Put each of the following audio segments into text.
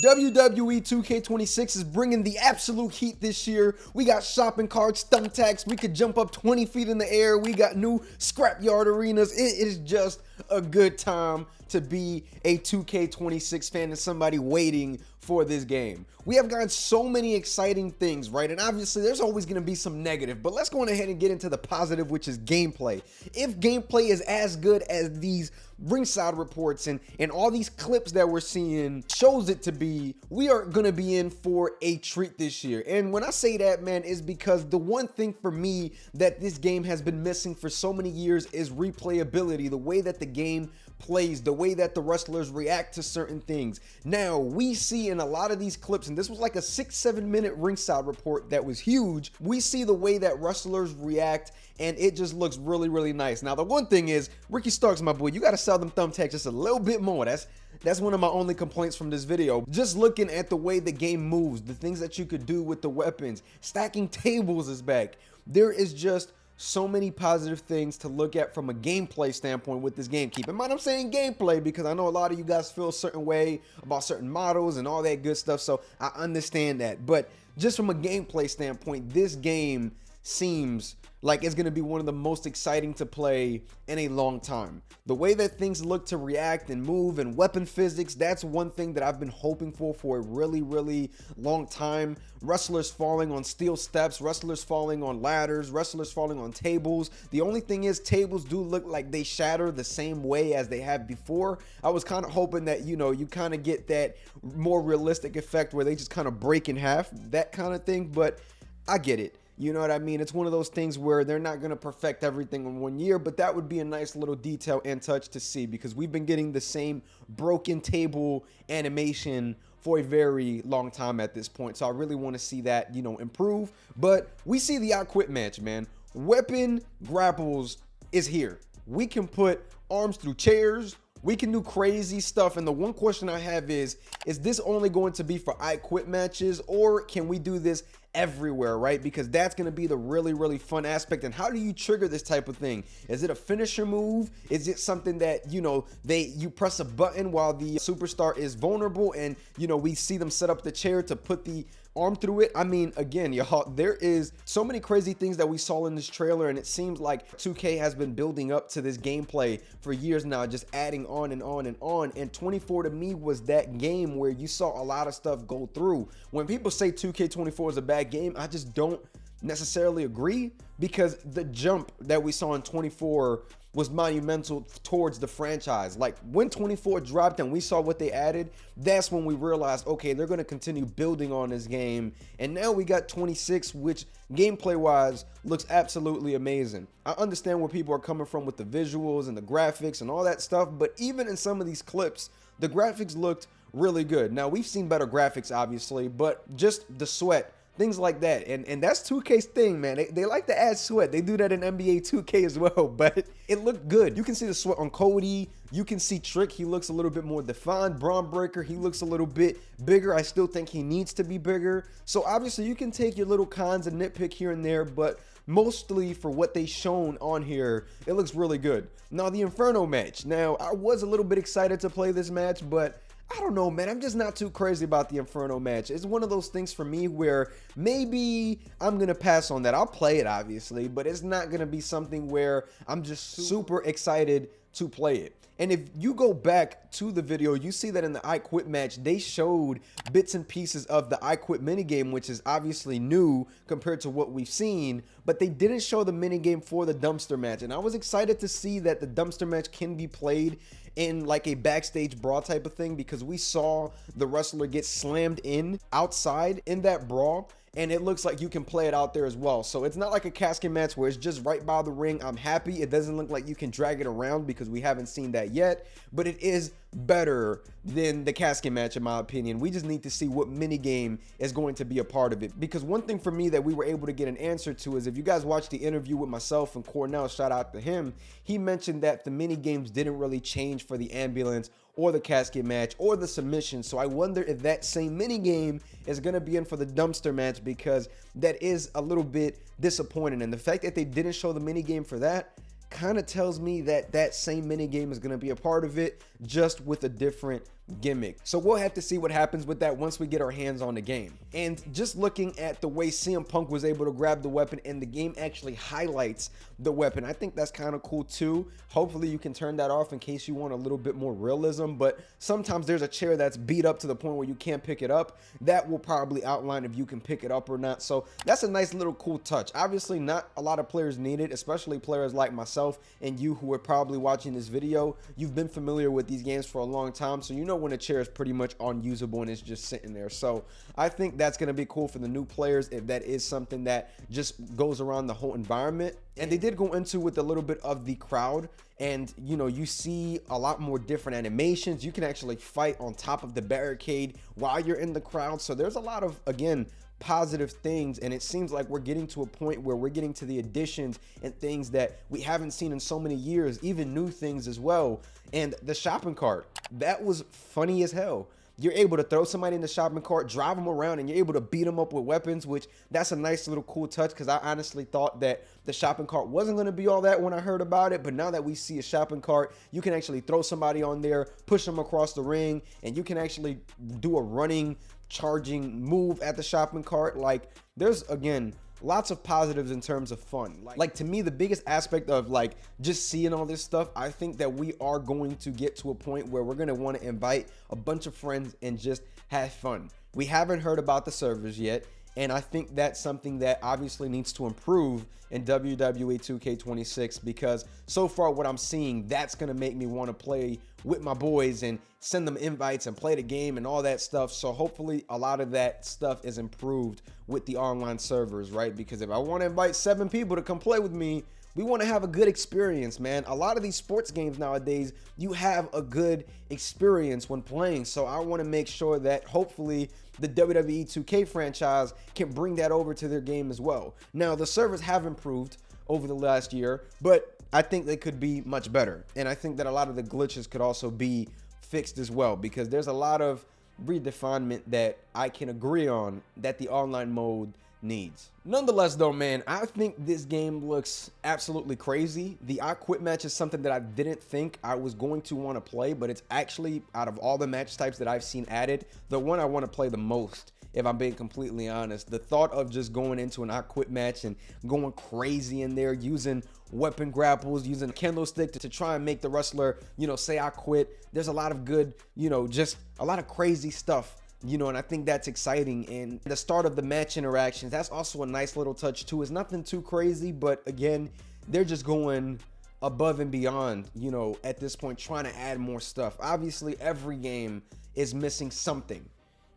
WWE 2K26 is bringing the absolute heat this year. We got shopping carts, thumbtacks, we could jump up 20 feet in the air, we got new scrapyard arenas. It is just a good time to be a 2K26 fan and somebody waiting for this game. We have gotten so many exciting things, right? And obviously there's always going to be some negative, but let's go on ahead and get into the positive, which is gameplay. If gameplay is as good as these ringside reports and all these clips that we're seeing shows it to be, we are going to be in for a treat this year. And when I say that, man, is because the one thing for me that this game has been missing for so many years is replayability, the way that the game plays, the way that the wrestlers react to certain things. Now, we see in a lot of these clips, and this was like a 6-7 minute ringside report that was huge, we see the way that wrestlers react, and it just looks really, really nice. Now, the one thing is, Ricky Starks, my boy, you got to sell them thumbtacks just a little bit more. That's one of my only complaints from this video. Just looking at the way the game moves, the things that you could do with the weapons, stacking tables is back. There is just so many positive things to look at from a gameplay standpoint with this game. Keep in mind, I'm saying gameplay because I know a lot of you guys feel a certain way about certain models and all that good stuff, so I understand that. But just from a gameplay standpoint, this game seems like it's going to be one of the most exciting to play in a long time. The way that things look to react and move and weapon physics, that's one thing that I've been hoping for a really, really long time. Wrestlers falling on steel steps, wrestlers falling on ladders, wrestlers falling on tables. The only thing is, tables do look like they shatter the same way as they have before. I was kind of hoping that, you know, you kind of get that more realistic effect where they just kind of break in half, that kind of thing, but I get it. You know what I mean? It's one of those things where they're not going to perfect everything in 1 year, but that would be a nice little detail and touch to see, because we've been getting the same broken table animation for a very long time at this point. So I really want to see that, you know, improve. But we see the I Quit match, man. Weapon grapples is here. We can put arms through chairs. We can do crazy stuff. And the one question I have is this only going to be for I Quit matches, or can we do this everywhere, right? Because that's going to be the really, really fun aspect. And how do you trigger this type of thing? Is it a finisher move? Is it something that, you know, you press a button while the superstar is vulnerable and, you know, we see them set up the chair to put the arm through it? I mean, again, y'all, there is so many crazy things that we saw in this trailer, and it seems like 2K has been building up to this gameplay for years now, just adding on and on and on. And 24 to me was that game where you saw a lot of stuff go through. When people say 2K24 is a bad game, I just don't necessarily agree, because the jump that we saw in 24 was monumental towards the franchise. Like when 24 dropped and we saw what they added, that's when we realized, okay, they're going to continue building on this game. And now we got 26, which gameplay wise looks absolutely amazing. I understand where people are coming from with the visuals and the graphics and all that stuff, but even in some of these clips, the graphics looked really good. Now, we've seen better graphics obviously, but just the sweat, things like that, and that's 2K's thing, man. They like to add sweat. They do that in NBA 2K as well, but it looked good. You can see the sweat on Cody. You can see Trick. He looks a little bit more defined. Braun Breaker, he looks a little bit bigger. I still think he needs to be bigger. So obviously you can take your little cons and nitpick here and there, but mostly for what they shown on here, it looks really good. Now, the Inferno match. Now, I was a little bit excited to play this match, but I don't know, man. I'm just not too crazy about the Inferno match. It's one of those things for me where maybe I'm going to pass on that. I'll play it, obviously, but it's not going to be something where I'm just super excited to play it. And if you go back to the video, you see that in the I Quit match, they showed bits and pieces of the I Quit minigame, which is obviously new compared to what we've seen, but they didn't show the minigame for the dumpster match. And I was excited to see that the dumpster match can be played in like a backstage brawl type of thing, because we saw the wrestler get slammed in outside in that brawl, and it looks like you can play it out there as well. So it's not like a casket match where it's just right by the ring. I'm happy. It doesn't look like you can drag it around because we haven't seen that yet, but it is better than the casket match in my opinion. We just need to see what minigame is going to be a part of it, because one thing for me that we were able to get an answer to is, if you guys watched the interview with myself and Cornell, shout out to him, he mentioned that the minigames didn't really change for the ambulance or the casket match or the submission. So I wonder if that same minigame is going to be in for the dumpster match, because that is a little bit disappointing. And the fact that they didn't show the minigame for that kind of tells me that that same mini game is going to be a part of it, just with a different gimmick. So we'll have to see what happens with that once we get our hands on the game. And just looking at the way CM Punk was able to grab the weapon and the game actually highlights the weapon, I think that's kind of cool too. Hopefully you can turn that off in case you want a little bit more realism, but sometimes there's a chair that's beat up to the point where you can't pick it up. That will probably outline if you can pick it up or not. So that's a nice little cool touch. Obviously not a lot of players need it, especially players like myself and you who are probably watching this video. You've been familiar with these games for a long time, so you know when a chair is pretty much unusable and it's just sitting there. So I think that's going to be cool for the new players if that is something that just goes around the whole environment. And they did go into with a little bit of the crowd, and you know, you see a lot more different animations. You can actually fight on top of the barricade while you're in the crowd. So there's a lot of, again, positive things, and it seems like we're getting to a point where we're getting to the additions and things that we haven't seen in so many years, even new things as well. And the shopping cart, that was funny as hell. You're able to throw somebody in the shopping cart, drive them around, and you're able to beat them up with weapons, which that's a nice little cool touch, because I honestly thought that the shopping cart wasn't going to be all that when I heard about it. But now that we see a shopping cart, you can actually throw somebody on there, push them across the ring, and you can actually do a running, charging move at the shopping cart. Like, there's, again, lots of positives in terms of fun. Like to me, the biggest aspect of like just seeing all this stuff, I think that we are going to get to a point where we're going to want to invite a bunch of friends and just have fun. We haven't heard about the servers yet, and I think that's something that obviously needs to improve in WWE 2K26, because so far what I'm seeing, that's going to make me want to play with my boys and send them invites and play the game and all that stuff. So hopefully a lot of that stuff is improved with the online servers, right? Because if I want to invite 7 people to come play with me, we want to have a good experience, man. A lot of these sports games nowadays, you have a good experience when playing. So I want to make sure that hopefully the WWE 2K franchise can bring that over to their game as well. Now, the servers have improved over the last year, but I think they could be much better. And I think that a lot of the glitches could also be fixed as well, because there's a lot of redefinement that I can agree on that the online mode needs. Nonetheless though, man, I think this game looks absolutely crazy. The I Quit match is something that I didn't think I was going to want to play, but it's actually, out of all the match types that I've seen added, the one I want to play the most, if I'm being completely honest. The thought of just going into an I Quit match and going crazy in there, using weapon grapples, using a candlestick to try and make the wrestler, you know, say I quit. There's a lot of good, you know, just a lot of crazy stuff, you know, and I think that's exciting. And the start of the match interactions, that's also a nice little touch too. It's nothing too crazy, but again, they're just going above and beyond, you know, at this point, trying to add more stuff. Obviously, every game is missing something,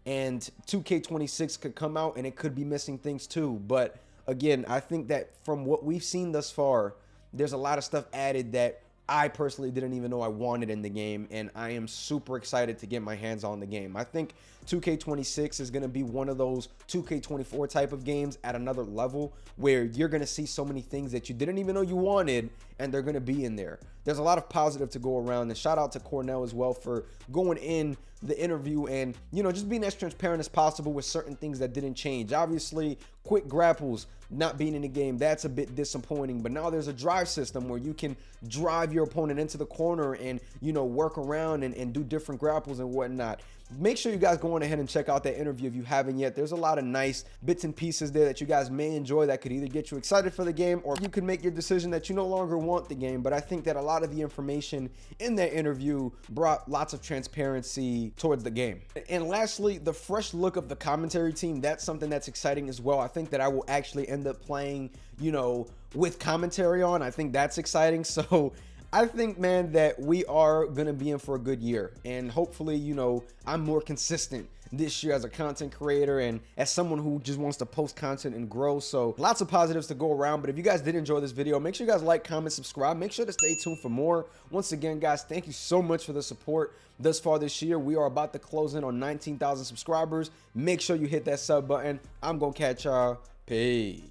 and 2K26 could come out and it could be missing things too. But again, I think that from what we've seen thus far, there's a lot of stuff added that I personally didn't even know I wanted in the game, and I am super excited to get my hands on the game. I think 2K26 is going to be one of those 2K24 type of games at another level, where you're going to see so many things that you didn't even know you wanted, and they're going to be in there. There's a lot of positive to go around, and shout out to Cornell as well for going in the interview and, you know, just being as transparent as possible with certain things that didn't change. Obviously, quick grapples not being in the game, that's a bit disappointing, but now there's a drive system where you can drive your opponent into the corner and, you know, work around and do different grapples and whatnot. Make sure you guys go on ahead and check out that interview if you haven't yet. There's a lot of nice bits and pieces there that you guys may enjoy that could either get you excited for the game, or you can make your decision that you no longer want the game. But I think that a lot of the information in that interview brought lots of transparency towards the game. And lastly, the fresh look of the commentary team, that's something that's exciting as well. I think that I will actually end up playing, you know, with commentary on. I think that's exciting. So I think, man, that we are going to be in for a good year, and hopefully, you know, I'm more consistent this year as a content creator and as someone who just wants to post content and grow. So lots of positives to go around. But if you guys did enjoy this video, make sure you guys like, comment, subscribe. Make sure to stay tuned for more. Once again, guys, thank you so much for the support thus far this year. We are about to close in on 19,000 subscribers. Make sure you hit that sub button. I'm going to catch y'all. Peace.